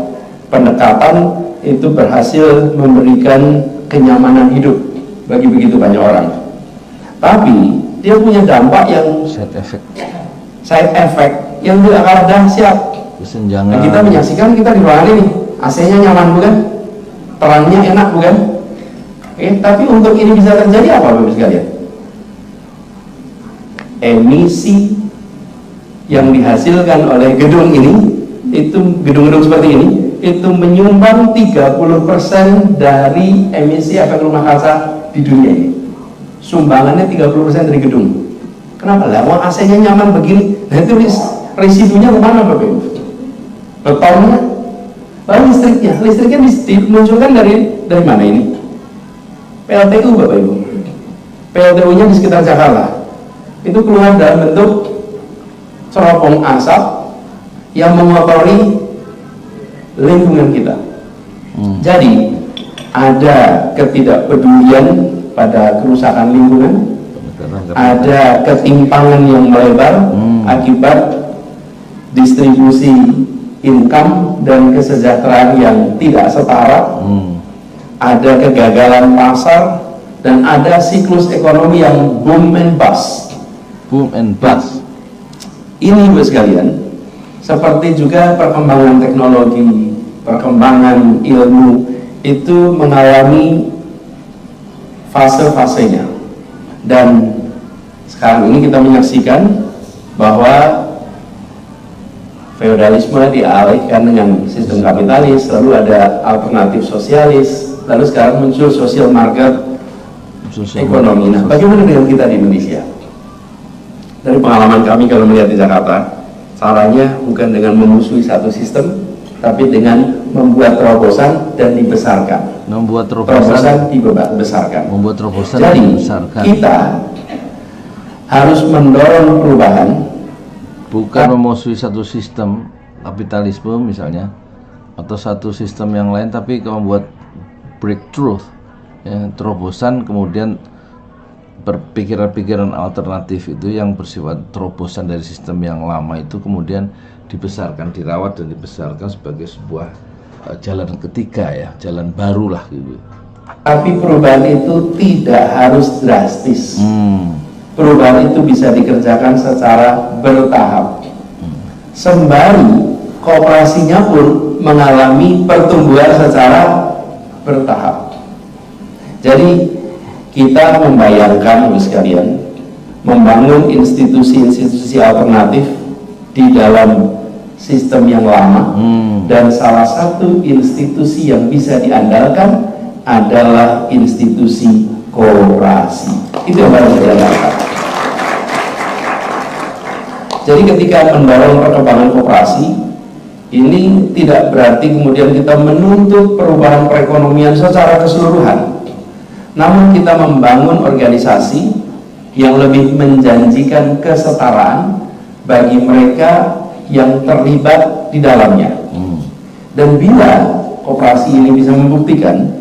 pendekatan itu berhasil memberikan kenyamanan hidup bagi begitu banyak orang. Tapi dia punya dampak yang side effect yang tidak kalah dahsyat. Nah, kita menyaksikan, kita di ruangan ini AC-nya nyaman bukan? Terangnya enak bukan? Tapi untuk ini bisa terjadi apa, Bapak sekalian? Emisi yang dihasilkan oleh gedung ini, itu gedung-gedung seperti ini, itu menyumbang 30% dari emisi efek rumah kaca di dunia ini. Sumbangannya 30% dari gedung. Kenapa? Lah, AC-nya nyaman begini. Nah, itu residunya kemana, Bapak Ibu? Betonnya, lalu listriknya dimunculkan dari mana ini? PLTU, Bapak Ibu. PLTU-nya di sekitar Jakarta itu keluar dalam bentuk ceropong asap yang mengotori lingkungan kita. Jadi ada ketidakpedulian pada kerusakan lingkungan, ada ketimpangan yang melebar akibat distribusi income dan kesejahteraan yang tidak setara, ada kegagalan pasar, dan ada siklus ekonomi yang boom and bust. Boom and bust. Ini Ibu sekalian, seperti juga perkembangan teknologi, perkembangan ilmu itu mengalami fase-fasenya. Dan sekarang ini kita menyaksikan bahwa feodalisme dialihkan dengan sistem kapitalis, lalu ada alternatif sosialis, lalu sekarang muncul social market ekonomi. Nah, bagaimana dengan kita di Indonesia? Dari pengalaman kami kalau melihat di Jakarta, caranya bukan dengan memusuhi satu sistem, tapi dengan membuat terobosan dan dibesarkan. Membuat terobosan dibesarkan. Membuat terobosan Jadi, dibesarkan. kita harus mendorong perubahan, bukan memusuhi satu sistem kapitalisme misalnya, atau satu sistem yang lain, tapi kalau membuat breakthrough, ya, terobosan, kemudian berpikiran-pikiran alternatif itu yang bersifat terobosan dari sistem yang lama itu kemudian dibesarkan, dirawat dan dibesarkan sebagai sebuah jalan ketiga, ya, jalan baru lah gitu. Tapi perubahan itu tidak harus drastis. Perubahan itu bisa dikerjakan secara bertahap. Sembari kooperasinya pun mengalami pertumbuhan secara bertahap. Jadi kita membayangkan Ibu sekalian, membangun institusi-institusi alternatif di dalam sistem yang lama, dan salah satu institusi yang bisa diandalkan adalah institusi koperasi. Itu yang harus diandalkan. Jadi ketika mendorong perkembangan koperasi, ini tidak berarti kemudian kita menuntut perubahan perekonomian secara keseluruhan, namun kita membangun organisasi yang lebih menjanjikan kesetaraan bagi mereka yang terlibat di dalamnya. Dan bila koperasi ini bisa membuktikan,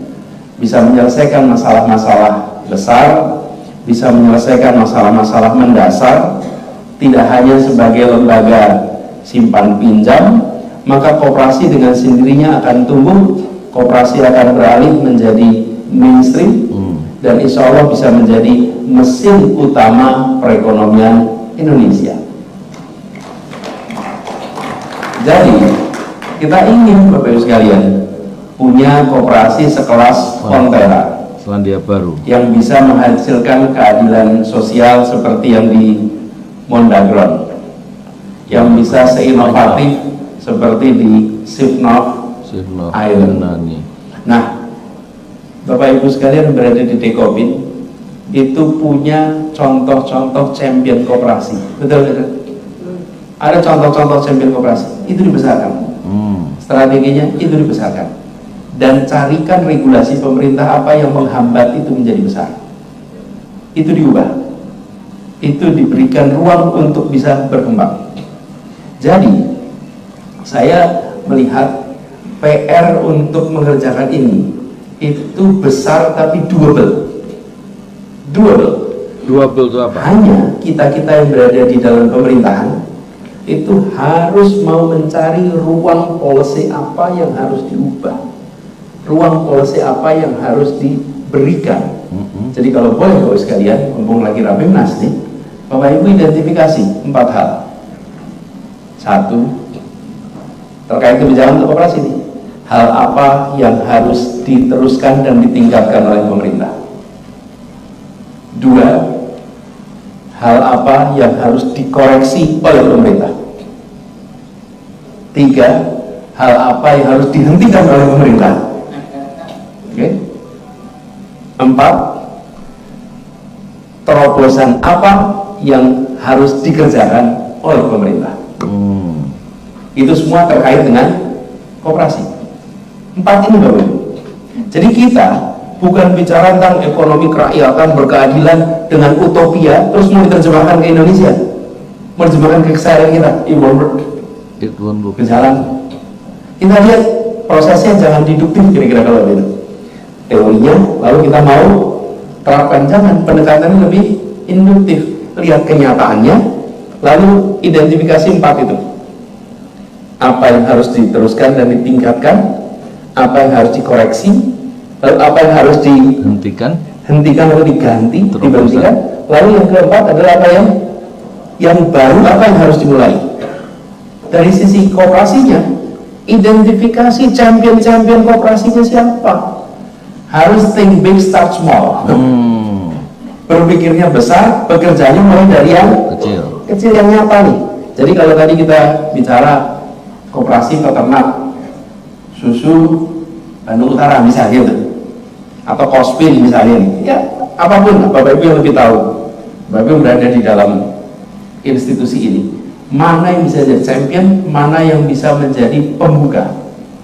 bisa menyelesaikan masalah-masalah besar, bisa menyelesaikan masalah-masalah mendasar, tidak hanya sebagai lembaga simpan pinjam, maka koperasi dengan sendirinya akan tumbuh, koperasi akan beralih menjadi mainstream, dan insya Allah bisa menjadi mesin utama perekonomian Indonesia. Jadi kita ingin Bapak Ibu sekalian punya koperasi sekelas Fonterra, Selandia Baru, yang bisa menghasilkan keadilan sosial seperti yang di Mondagron, yang bisa seinovatif seperti di Sivnov Island. Nah, Bapak Ibu sekalian berada di Dekopin itu punya contoh-contoh champion koperasi, betul? Ada contoh-contoh champion koperasi, itu dibesarkan, strateginya itu dibesarkan, dan carikan regulasi pemerintah apa yang menghambat itu menjadi besar, itu diubah, itu diberikan ruang untuk bisa berkembang. Jadi saya melihat PR untuk mengerjakan ini itu besar tapi doable itu apa? Hanya kita-kita yang berada di dalam pemerintahan itu harus mau mencari ruang policy apa yang harus diubah, ruang policy apa yang harus diberikan. Jadi kalau boleh Bapak sekalian, mumpung lagi Rapimnas nih, Bapak Ibu identifikasi 4 hal. 1, terkait kebijakan untuk koperasi ini, hal apa yang harus diteruskan dan ditingkatkan oleh pemerintah. 2, hal apa yang harus dikoreksi oleh pemerintah. 3, hal apa yang harus dihentikan oleh pemerintah. Oke. 4, terobosan apa yang harus dikerjakan oleh pemerintah. Itu semua terkait dengan koperasi. 4 ini Bapak Ibu. Jadi kita bukan bicara tentang ekonomi kerakyatan berkeadilan dengan utopia terus mau diterjemahkan ke Indonesia, menerjemahkan ke keseharian kita. It won't berjalan. Kita lihat prosesnya, jangan deduktif kira-kira kalau itu teorinya, lalu kita mau terapkan, jangan, pendekatannya lebih induktif, lihat kenyataannya, Lalu identifikasi 4 itu. Apa yang harus diteruskan dan ditingkatkan, apa yang harus dikoreksi, lalu apa yang harus hentikan atau diganti, Terobosan. diberhentikan. Lalu yang keempat adalah apa yang baru, apa yang harus dimulai. Dari sisi kooperasinya, identifikasi champion-champion kooperasinya siapa. Harus think big, start small. Berpikirnya besar, bekerjanya mulai dari yang kecil yang nyata nih. Jadi kalau tadi kita bicara koperasi peternak susu Bandung Utara misalnya, atau Kospin misalnya nih, ya apapun, Bapak Ibu yang lebih tahu, Bapak Ibu berada di dalam institusi ini, mana yang bisa jadi champion, mana yang bisa menjadi pembuka,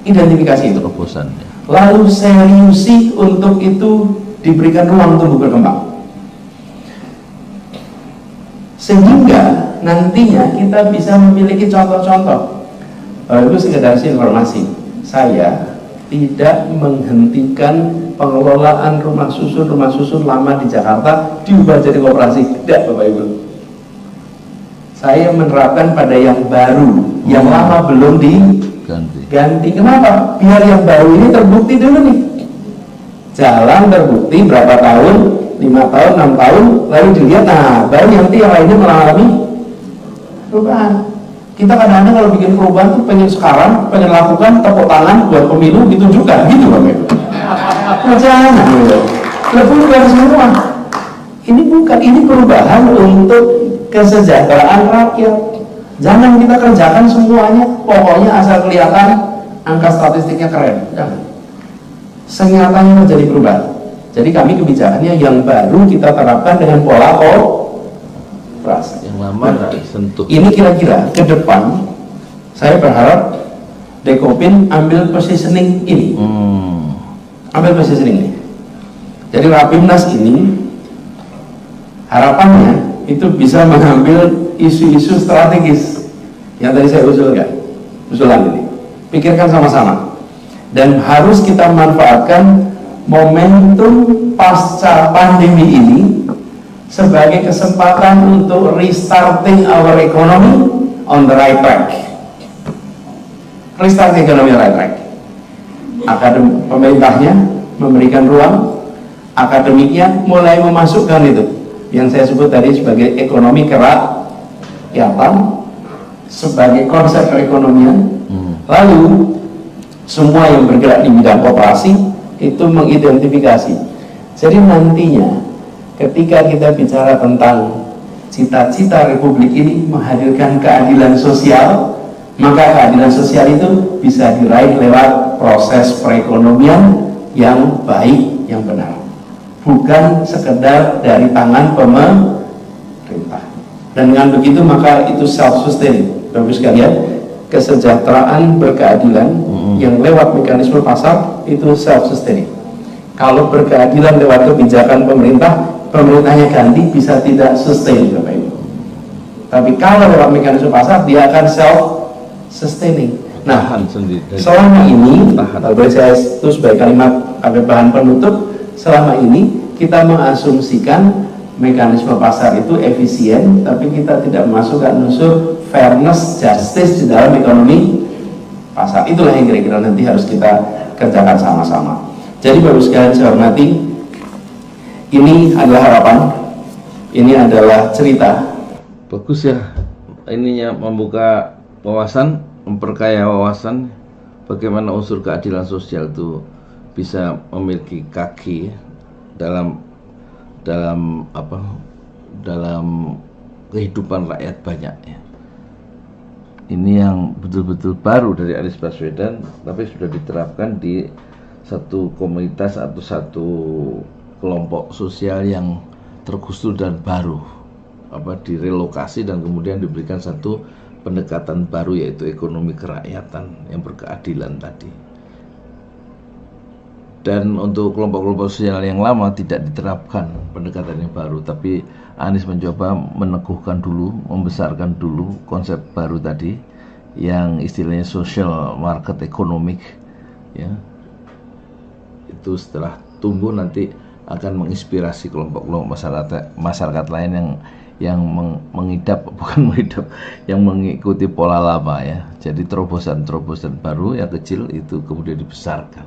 identifikasi itu. terobosannya. Lalu seriusi untuk itu diberikan ruang tumbuh berkembang, sehingga nantinya kita bisa memiliki contoh-contoh. Itu sekedar informasi, saya tidak menghentikan pengelolaan rumah susun lama di Jakarta diubah jadi koperasi, tidak Bapak Ibu. Saya menerapkan pada yang baru, yang lama belum diganti. Kenapa? Biar yang baru ini terbukti dulu nih, jalan terbukti berapa tahun, 5 tahun, 6 tahun, lalu dilihat, nah baru nanti yang lainnya mengalami perubahan. Kita kadang-kadang kalau bikin perubahan tuh pengen sekarang, pengen lakukan, tepuk tangan buat pemilu, ditunjukkan, gitu Bang. Jangan, bukan semua. Ini bukan, ini perubahan untuk kesejahteraan rakyat. Jangan kita kerjakan semuanya, pokoknya asal kelihatan angka statistiknya keren. Jangan. Senyatanya terjadi perubahan. Jadi kami kebijakannya yang baru kita terapkan dengan pola kooperasi. Yang lama nggak sentuh. Ini kira-kira ke depan saya berharap Dekopin ambil positioning ini. Ambil positioning ini. Jadi Rapimnas ini harapannya itu bisa mengambil isu-isu strategis yang tadi saya usulan ini. Pikirkan sama-sama. Dan harus kita manfaatkan momentum pasca pandemi ini sebagai kesempatan untuk restarting our economy on the right track. Restarting economy on the right track. Pemerintahnya memberikan ruang, akademiknya mulai memasukkan itu yang saya sebut tadi sebagai ekonomi kerakyatan, sebagai konsep perekonomian. Lalu semua yang bergerak di bidang koperasi itu mengidentifikasi. Jadi nantinya ketika kita bicara tentang cita-cita Republik ini menghadirkan keadilan sosial, maka keadilan sosial itu bisa diraih lewat proses perekonomian yang baik, yang benar, bukan sekedar dari tangan pemerintah. Dan dengan begitu maka itu self-sustain. Bagus sekalian, kesejahteraan berkeadilan yang lewat mekanisme pasar itu self-sustaining. Kalau berkeadilan lewat kebijakan pemerintah, pemerintahnya ganti bisa tidak sustain, Bapak Ibu. Tapi kalau lewat mekanisme pasar, dia akan self-sustaining. Nah, selama ini, kalau saya itu sebagai kalimat bahan penutup, selama ini kita mengasumsikan mekanisme pasar itu efisien, tapi kita tidak memasukkan unsur fairness, justice di dalam ekonomi pasar. Itulah yang kira-kira nanti harus kita kerjakan sama-sama. Jadi Bapak sekalian saya hormati, ini adalah harapan, ini adalah cerita. Bagus ya, ininya membuka wawasan, memperkaya wawasan bagaimana unsur keadilan sosial itu bisa memiliki kaki dalam kehidupan rakyat banyak ya. Ini yang betul-betul baru dari Anies Baswedan, tapi sudah diterapkan di satu komunitas atau satu kelompok sosial yang tergusur dan baru, direlokasi dan kemudian diberikan satu pendekatan baru, yaitu ekonomi kerakyatan yang berkeadilan tadi. Dan untuk kelompok-kelompok sosial yang lama tidak diterapkan pendekatan yang baru, tapi Anies mencoba meneguhkan dulu, membesarkan dulu konsep baru tadi yang istilahnya social market economic ya. Itu setelah tumbuh nanti akan menginspirasi kelompok-kelompok masyarakat lain yang yang mengikuti pola lama ya. Jadi terobosan-terobosan baru yang kecil itu kemudian dibesarkan.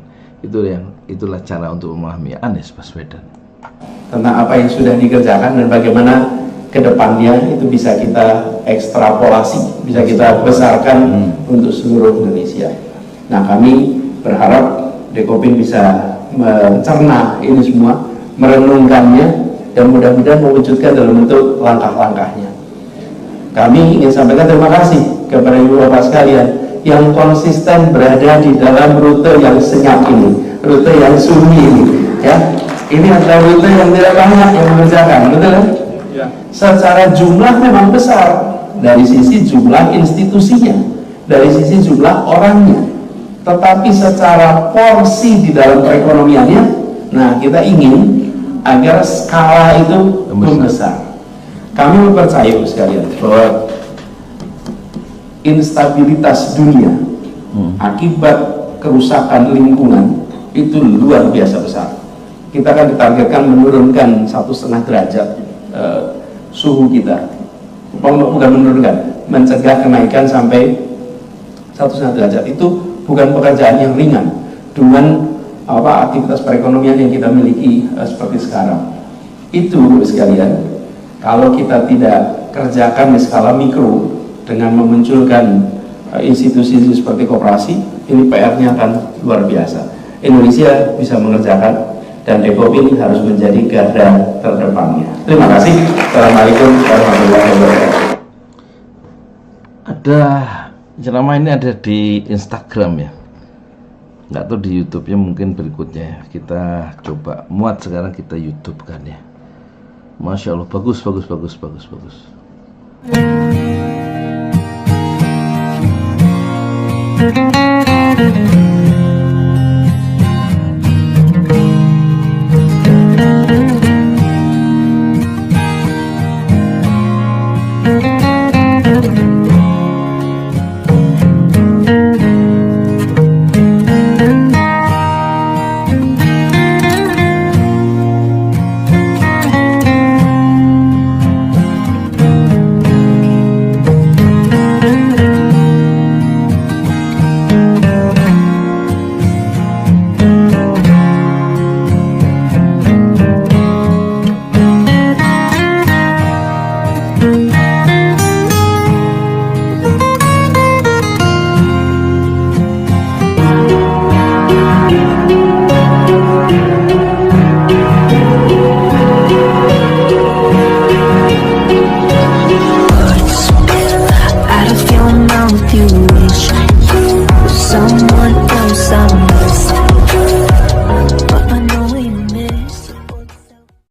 Itulah cara untuk memahami Anies Baswedan. Tentang apa yang sudah dikerjakan dan bagaimana ke depannya itu bisa kita ekstrapolasi, bisa kita besarkan untuk seluruh Indonesia. Nah, kami berharap Dekopin bisa mencerna ini semua, merenungkannya, dan mudah-mudahan mewujudkan dalam bentuk langkah-langkahnya. Kami ingin sampaikan terima kasih kepada ibu bapak sekalian yang konsisten berada di dalam rute yang senyap ini, rute yang sunyi ini, ya. Ini adalah rute yang tidak banyak yang mengerjakan, betul kan? Ya. Secara jumlah memang besar dari sisi jumlah institusinya, dari sisi jumlah orangnya, tetapi secara porsi di dalam perekonomiannya, nah kita ingin agar skala itu membesar. Kami percaya sekalian bahwa instabilitas dunia akibat kerusakan lingkungan itu luar biasa besar. Kita akan ditargetkan menurunkan 1,5 derajat suhu kita, bukan menurunkan, mencegah kenaikan sampai 1,5 derajat. Itu bukan pekerjaan yang ringan dengan aktivitas perekonomian yang kita miliki seperti sekarang. Itu sekalian, kalau kita tidak kerjakan di skala mikro dengan memunculkan institusi seperti koperasi, ini PR-nya akan luar biasa. Indonesia bisa mengerjakan, dan Dekopin harus menjadi garda terdepannya. Terima kasih. Assalamualaikum warahmatullahi wabarakatuh. Ada ceramah ini ada di Instagram ya, nggak tahu di YouTube-nya, mungkin berikutnya kita coba muat. Sekarang kita YouTube kan ya. Masya Allah, bagus.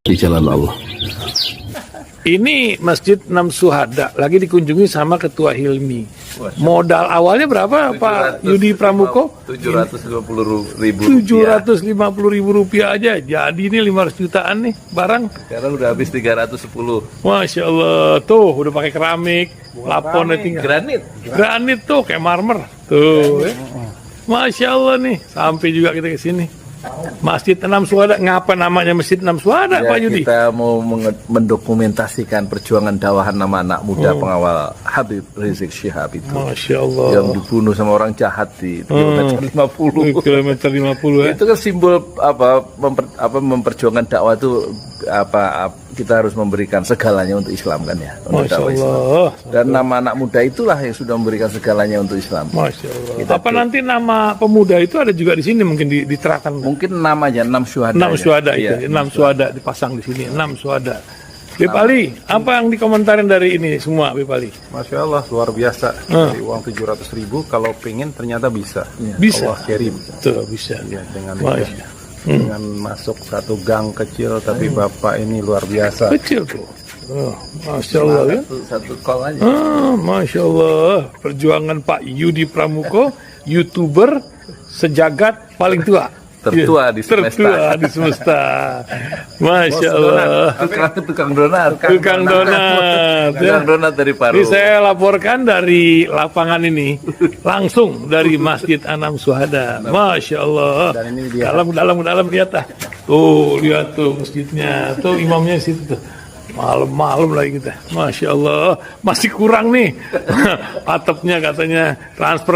Di jalan Allah. Ini Masjid Enam Syuhada lagi dikunjungi sama Ketua Hilmi. Modal awalnya berapa Pak Yudi Pramuko? 750.000 rupiah aja. Jadi ini 500 jutaan nih barang. Sekarang udah habis 310. Masya Allah, tuh udah pakai keramik, laponnya tinggal. Granit tuh kayak marmer. Tuh. Masya Allah nih, sampai juga kita ke sini. Masjid Enam Syuhada, ngapa namanya Masjid Enam Syuhada ya, Pak Yudi? Kita mau mendokumentasikan perjuangan dakwahan nama anak muda pengawal Habib Rizik Syihab itu. Masya Allah. Yang dibunuh sama orang jahat di kilometer 50. Kilometer 50 ya. Itu kan simbol memperjuangkan dakwah itu kita harus memberikan segalanya untuk Islam kan ya. Masya Allah. Dan nama anak muda itulah yang sudah memberikan segalanya untuk Islam. Masya Allah. Nanti nama pemuda itu ada juga di sini mungkin diterapkan? Mungkin namanya Enam Syuhada. Enam Syuhada itu, Enam Syuhada dipasang di sini. Enam Syuhada. Bip Ali, apa yang dikomentarin dari ini semua, Bip Ali? Masya Allah, luar biasa. Dari uang 700.000, kalau pengen ternyata bisa. Bisa. Allah kirim. Tuh, bisa. Ya, dengan masuk satu gang kecil, tapi Bapak ini luar biasa. Kecil tuh. Masya Allah ya. Satu call aja. Masya Allah. Perjuangan Pak Yudi Pramuko, YouTuber sejagat paling tua. Tertua di semesta. Tertua di semesta. Masya Allah. Tukang donat. Tukang donat. Tukang donat dari Paru. Ini saya laporkan dari lapangan ini, langsung dari Masjid Enam Syuhada. Masya Allah. Dan ini dia. Dalam lihat ah. Tuh lihat tuh masjidnya. Tuh imamnya di situ tuh. Malam-malam lagi kita. Masya Allah. Masih kurang nih. Atapnya katanya transfer.